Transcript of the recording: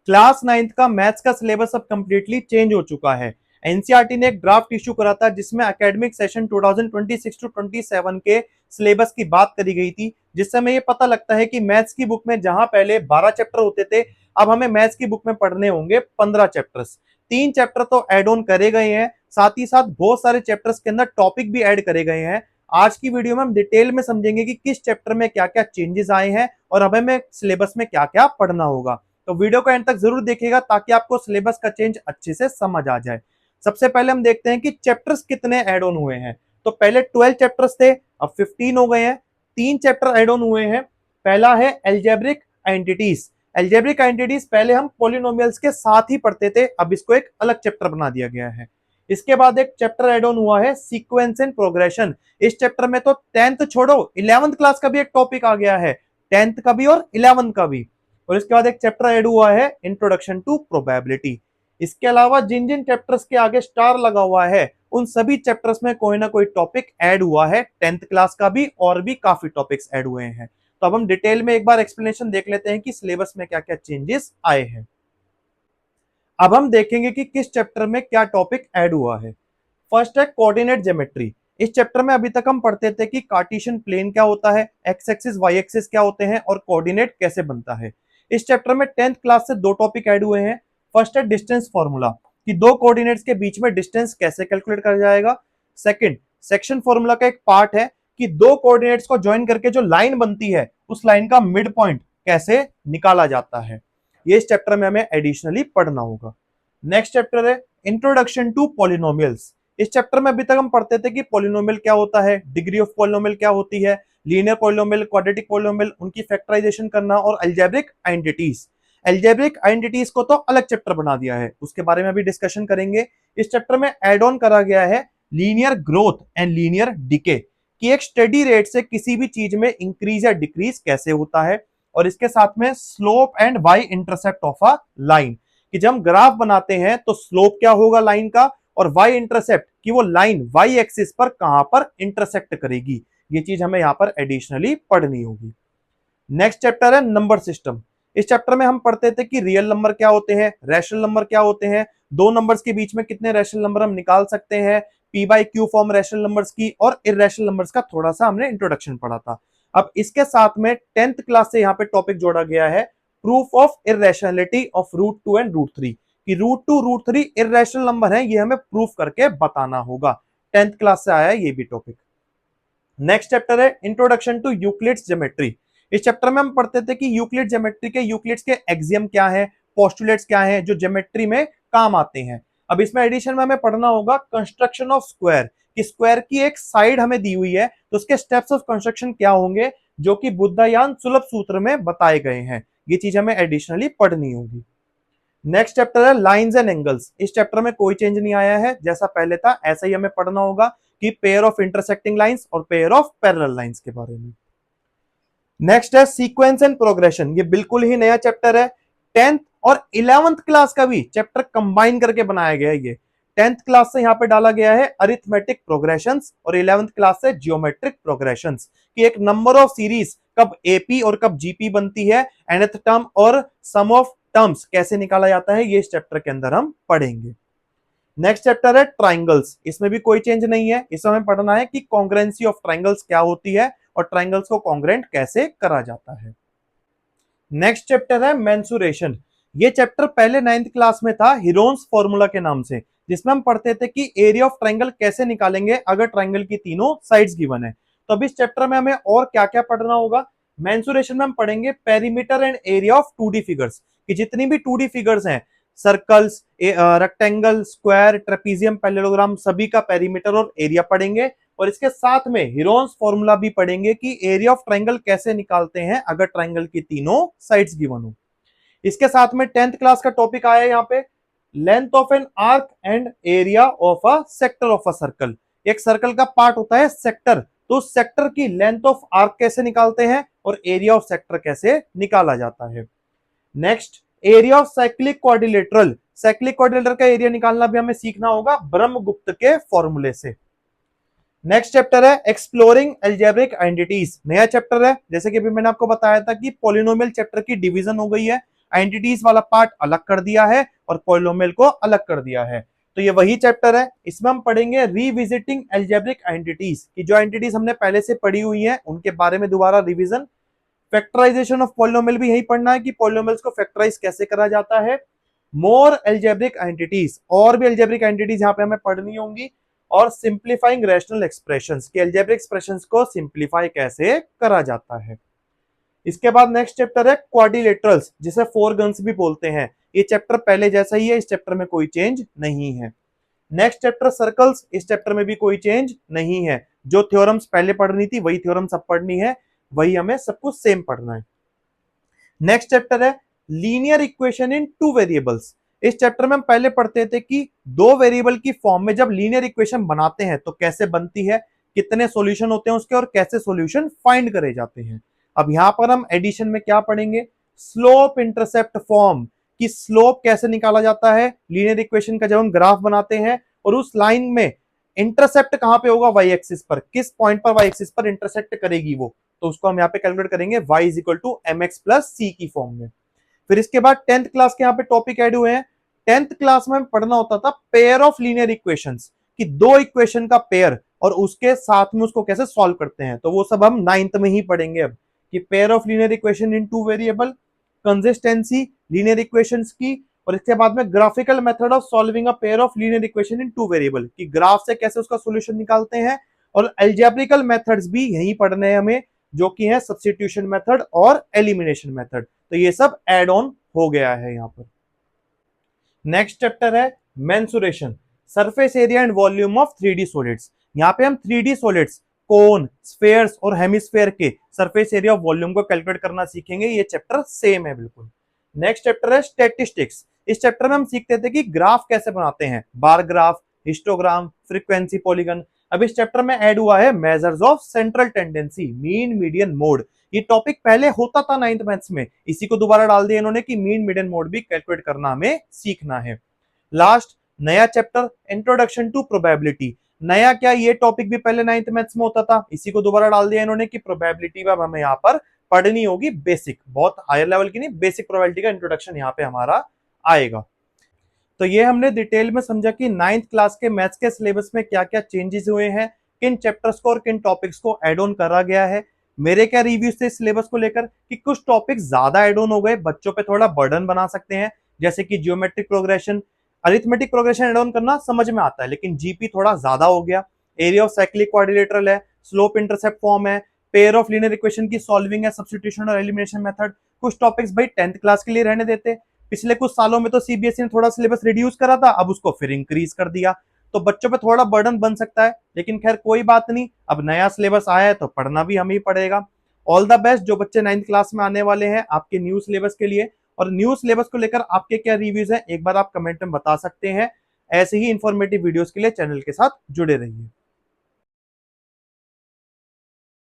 Class 9th का maths का syllabus अब कंप्लीटली चेंज हो चुका है। एनसीईआरटी ने एक ड्राफ्ट इशू करा था जिसमें एकेडमिक सेशन 2026 टू 27 के सिलेबस की बात करी गई थी, जिससे हमें ये पता लगता है कि मैथ्स की बुक में जहां पहले 12 चैप्टर होते थे, अब हमें मैथ्स की बुक में पढ़ने होंगे 15 चैप्टर्स। 3 चैप्टर तो एड ऑन करे गए हैं, साथ ही साथ बहुत सारे चैप्टर्स के अंदर टॉपिक भी ऐड करे गए हैं। आज की वीडियो में हम डिटेल में समझेंगे कि किस चैप्टर में क्या क्या चेंजेस आए हैं और अब हमें सिलेबस में क्या क्या पढ़ना होगा। तो वीडियो को एंड तक जरूर देखिएगा ताकि आपको सिलेबस का चेंज अच्छे से समझ आ जाए। सबसे पहले हम देखते हैं कि चैप्टर्स कितने ऐड ऑन हुए हैं। तो पहले 12 चैप्टर्स थे, अब 15 हो गए हैं। 3 चैप्टर ऐड ऑन हुए हैं। पहला है एल्जेब्रिक आइडेंटिटीज। एल्जेब्रिक आइडेंटिटीज पहले हम पॉलिनोमियल्स के साथ ही पढ़ते थे, अब इसको एक अलग चैप्टर बना दिया गया है। इसके बाद एक चैप्टर ऐड ऑन हुआ है सीक्वेंस एंड प्रोग्रेशन। इस चैप्टर में तो 10th छोड़ो 11th क्लास का भी एक टॉपिक आ गया है, 10th का भी और 11th का भी। और इसके बाद एक चैप्टर ऐड हुआ है इंट्रोडक्शन टू प्रोबेबिलिटी। इसके अलावा जिन जिन चैप्टर्स के आगे स्टार लगा हुआ है उन सभी चैप्टर्स में कोई ना कोई टॉपिक ऐड हुआ है, 10th क्लास का भी और भी काफी टॉपिक्स ऐड हुए हैं। तो अब हम डिटेल में एक बार एक्सप्लेनेशन देख लेते हैं कि सिलेबस में क्या क्या चेंजेस आए हैं। अब हम देखेंगे कि किस चैप्टर में क्या टॉपिक ऐड हुआ है। फर्स्ट है कोऑर्डिनेट ज्योमेट्री। इस चैप्टर में अभी तक हम पढ़ते थे कि कार्टेशियन प्लेन क्या होता है, एक्स एक्सिस वाई एक्सिस क्या होते हैं और कोऑर्डिनेट कैसे बनता है। इस चैप्टर में 10th क्लास से 2 टॉपिक ऐड हुए हैं। फर्स्ट है डिस्टेंस फॉर्मूला, कि 2 कोऑर्डिनेट्स के बीच में डिस्टेंस कैसे कैलकुलेट करा जाएगा। सेकंड, सेक्शन फॉर्मूला का एक पार्ट है कि 2 कोऑर्डिनेट्स को ज्वाइन करके जो लाइन बनती है उस लाइन का मिड पॉइंट कैसे निकाला जाता है। ये इस चैप्टर में हमें एडिशनली पढ़ना होगा। नेक्स्ट चैप्टर है इंट्रोडक्शन टू पॉलिनोमियल्स। इस चैप्टर में अभी तक हम पढ़ते थे कि पॉलिनोमियल क्या होता है, डिग्री ऑफ पॉलिनोमियल क्या होती है, लीनियर पॉलिनोमियल, क्वाड्रेटिक पॉलिनोमियल, उनकी फैक्टराइजेशन करना और अलजेब्रिक आइडेंटिटीज। अलजेब्रिक आइडेंटिटीज को तो अलग चैप्टर बना दिया है, उसके बारे में भी डिस्कशन करेंगे। इस चैप्टर में एड ऑन करा गया है linear growth and linear decay, कि एक स्टडी रेट से किसी भी चीज में इंक्रीज या डिक्रीज कैसे होता है। और इसके साथ में slope and y intercept of a line, कि जब हम ग्राफ बनाते हैं तो स्लोप क्या होगा लाइन का, और वाई इंटरसेप्ट कि वो लाइन वाई एक्सिस पर कहां पर इंटरसेक्ट करेगी। ये चीज हमें यहां पर एडिशनली पढ़नी होगी। नेक्स्ट चैप्टर है नंबर सिस्टम। इस चैप्टर में हम पढ़ते थे कि रियल नंबर क्या होते हैं, रैशनल नंबर क्या होते हैं, दो नंबर्स के बीच में कितने रैशनल नंबर हम निकाल सकते हैं, P by Q form rational numbers की, और इरेशनल नंबर्स का थोड़ा सा हमने इंट्रोडक्शन पढ़ा था। अब इसके साथ में 10th क्लास से यहाँ पे टॉपिक जोड़ा गया है proof of irrationality of root 2 and root 3, कि रूट 2 रूट 3 इरेशनल नंबर है, ये हमें प्रूफ करके बताना होगा। 10th क्लास से आया है ये भी टॉपिक। नेक्स्ट चैप्टर है इंट्रोडक्शन टू यूक्लिड्स ज्योमेट्री। इस चैप्टर में हम पढ़ते थे कि यूक्लिड ज्योमेट्री के यूक्लिड्स के एक्सियम क्या है, पोस्टुलेट्स क्या है जो ज्योमेट्री में काम आते हैं। अब इसमें एडिशन में हमें पढ़ना होगा कंस्ट्रक्शन ऑफ स्क्वायर, कि स्क्वायर की एक साइड हमें दी हुई है तो उसके स्टेप्स ऑफ कंस्ट्रक्शन क्या होंगे, जो कि बुद्धायान सुलभ सूत्र में बताए गए हैं। ये चीज हमें एडिशनली पढ़नी होगी। नेक्स्ट चैप्टर है लाइंस एंड एंगल्स। इस चैप्टर में कोई चेंज नहीं आया है, जैसा पहले था ऐसा ही हमें पढ़ना होगा, कि पेयर ऑफ इंटरसेक्टिंग लाइंस और पेयर ऑफ पैरेलल लाइंस के बारे में। नेक्स्ट है सीक्वेंस एंड प्रोग्रेशन। ये बिल्कुल ही नया चैप्टर है, 10th और 11th क्लास का भी चैप्टर कंबाइन करके बनाया गया है। ये 10th क्लास से यहाँ पे डाला गया है अरिथमेटिक प्रोग्रेशंस और 11th क्लास से जियोमेट्रिक प्रोग्रेशंस, कि एक नंबर ऑफ सीरीज कब एपी और कब जीपी बनती है, nth टर्म और सम ऑफ टर्म्स कैसे निकाला जाता है, ये इस चैप्टर के अंदर हम पढ़ेंगे। नेक्स्ट चैप्टर है ट्राइंगल्स। इसमें भी कोई चेंज नहीं है, इसमें हमें पढ़ना है कि कॉन्ग्रेंसी ऑफ ट्राइंगल्स क्या होती है और ट्राइंगल्स को कॉन्ग्रेंट कैसे करा जाता है। नेक्स्ट चैप्टर है मेंसुरेशन। ये चैप्टर पहले 9th क्लास में था हिरोन्स फॉर्मूला के नाम से, जिसमें हम पढ़ते थे कि एरिया ऑफ ट्राइंगल कैसे निकालेंगे अगर ट्राइंगल की तीनों साइड्स गिवन है। तो अब इस चैप्टर में हमें और क्या क्या पढ़ना होगा। मेंसुरेशन में हम पढ़ेंगे perimeter and area of 2D figures, कि जितनी भी 2D फिगर्स हैं, circles, rectangle, square, trapezium, parallelogram, सभी का पेरीमीटर और एरिया पढ़ेंगे। और इसके साथ में हिरोन्स फॉर्मूला भी पढ़ेंगे कि एरिया ऑफ ट्राइंगल कैसे निकालते हैं अगर ट्राइंगल की तीनों साइड्स गिवन हो। इसके साथ में 10th क्लास का टॉपिक आया है यहाँ पे length of an arc and area of a sector of a circle. एक सर्कल का पार्ट होता है सेक्टर, तो उस सेक्टर की लेंथ ऑफ आर्क कैसे निकालते हैं और एरिया ऑफ सेक्टर कैसे निकाला जाता है। Next area of cyclic quadrilateral. Cyclic quadrilateral का एरिया निकालना भी हमें सीखना होगा ब्रह्मगुप्त के फॉर्मूले से। नेक्स्ट चैप्टर है एक्सप्लोरिंग अलजेब्रिक आइडेंटिटीज। नया चैप्टर है, जैसे कि अभी मैंने आपको बताया था कि पॉलिनोमियल चैप्टर की डिवीजन हो गई है। एंटिटीज वाला पार्ट अलग कर दिया है और पॉलिनोमियल को अलग कर दिया है। तो ये वही चैप्टर है, इसमें हम पढ़ेंगे रिविजिटिंग अलजेब्रिक एंटिटीज की जो एंटिटीज हमने पहले से पढ़ी हुई हैं उनके बारे में दोबारा रिवीजन। फैक्टराइजेशन ऑफ पॉलिनोमियल भी यही पढ़ना है कि पॉलिनोमियल्स को फैक्टराइज कैसे करा जाता है। मोर अलजेब्रिक एंटिटीज, और भी अलजेब्रिक एंटिटीज यहाँ पे हमें पढ़नी होंगी। और सिंप्लीफाइंग रैशनल एक्सप्रेशंस कि अलजेब्रिक एक्सप्रेशंस को सिंप्लीफाई कैसे करा जाता है। इसके बाद नेक्स्ट चैप्टर है क्वाड्रिलेटरल्स जिसे फोर गन्स भी बोलते हैं। ये चैप्टर पहले जैसा ही है, इस चैप्टर में कोई चेंज नहीं है। नेक्स्ट चैप्टर सर्कल्स, इस चैप्टर में भी कोई चेंज नहीं है। जो थ्योरम्स पहले पढ़नी थी वही थ्योरम्स अब पढ़नी है, वही हमें सब कुछ सेम पढ़ना है। नेक्स्ट चैप्टर है linear equation in two variables. इस चैप्टर में हम पहले पढ़ते थे कि दो वेरिएबल की फॉर्म में जब लीनियर इक्वेशन बनाते हैं तो कैसे बनती है, कितने सॉल्यूशन होते हैं उसके और कैसे सॉल्यूशन फाइंड करे जाते हैं। अब यहां पर हम एडिशन में क्या पढ़ेंगे, स्लोप इंटरसेप्ट फॉर्म कि स्लोप कैसे निकाला जाता है लीनियर इक्वेशन का जब हम ग्राफ बनाते हैं, और उस लाइन में इंटरसेप्ट कहां पे होगा, वाई एक्सिस पर, किस पॉइंट पर वाई एक्सिस पर इंटरसेप्ट करेगी वो, तो उसको हम यहाँ पे कैलकुलेट करेंगे y is equal to M X plus C की फॉर्म में। फिर इसके बाद 10th क्लास के यहाँ पे टॉपिक ऐड हुए हैं। 10th क्लास में पढ़ना होता था पेयर ऑफ लीनियर इक्वेशंस कि दो इक्वेशन का पेयर और उसके साथ में उसको कैसे सॉल्व करते हैं, तो वो सब हम 9th में ही पढ़ेंगे अब कि pair of linear equation in two variable, consistency linear equations की, और इसके बाद में graphical method of solving a pair of linear equation in two variable कि ग्राफ से कैसे उसका सॉल्यूशन निकालते हैं, और अलजेब्रिकल मेथड्स भी यही पढ़ने हैं हमें जो कि है सब्स्टिट्यूशन मेथड और एलिमिनेशन मेथड। तो ये सब एड ऑन हो गया है यहाँ पर। नेक्स्ट चैप्टर है mensuration, surface area and volume of 3D solids. यहाँ पे हम 3D सॉलिड्स, कोन, स्फेयर्स और हेमिस्फेयर के सरफेस एरिया ऑफ वॉल्यूम को कैलकुलेट करना सीखेंगे। ये चैप्टर सेम है बिल्कुल। नेक्स्ट चैप्टर है स्टैटिस्टिक्स। इस चैप्टर में हम सीखते थे कि ग्राफ कैसे बनाते हैं, bar graph, histogram, frequency polygon. अब इस चैप्टर में ऐड हुआ है measures of central tendency, mean, median, mode. ये टॉपिक पहले होता था 9th मैथ्स में, इसी को दोबारा डाल दिया इन्होंने कि मीन, मीडियन, मोड भी कैलकुलेट करना हमें सीखना है। लास्ट नया चैप्टर इंट्रोडक्शन टू प्रोबेबिलिटी। नया क्या, ये टॉपिक भी पहले 9th मैथ्स में होता था, इसी को दोबारा डाल दिया इन्होंने कि प्रोबेबिलिटी अब हमें यहाँ पर पढ़नी होगी बेसिक, बहुत हायर लेवल की नहीं, बेसिक प्रोबेबिलिटी का इंट्रोडक्शन यहाँ पे हमारा आएगा। तो ये हमने डिटेल में समझा कि 9th क्लास के मैथ्स के सिलेबस में क्या क्या चेंजेस हुए हैं, किन चैप्टर्स को और किन टॉपिक्स को एड ऑन करा गया है। मेरे क्या रिव्यूज थे सिलेबस को लेकर कि कुछ टॉपिक्स ज्यादा एड ऑन हो गए, बच्चों पे थोड़ा बर्डन बना सकते हैं, जैसे कि geometric progression, arithmetic progression add on करना समझ में आता है लेकिन जीपी थोड़ा ज्यादा हो गया। एरिया ऑफ साइक्लिक क्वाड्रिलेटरल है, स्लोप इंटरसेप्ट फॉर्म है, पेयर ऑफ लीनियर इक्वेशन की सॉल्विंग है, सब्स्टिट्यूशन और एलिमिनेशन मेथड। कुछ टॉपिक्स भाई 10th क्लास के लिए रहने देते, पिछले कुछ सालों में तो सीबीएसई ने थोड़ा सिलेबस रिड्यूस करा था, अब उसको फिर इंक्रीज कर दिया, तो बच्चों पे थोड़ा बर्डन बन सकता है, लेकिन खैर कोई बात नहीं, अब नया सिलेबस आया है तो पढ़ना भी हमें ही पड़ेगा। ऑल द बेस्ट जो बच्चे 9th क्लास में आने वाले हैं आपके न्यू सिलेबस के लिए, और न्यू सिलेबस को लेकर आपके क्या रिव्यूज हैं एक बार आप कमेंट में बता सकते हैं। ऐसे ही इंफॉर्मेटिव वीडियोस के लिए चैनल के साथ जुड़े रहिए।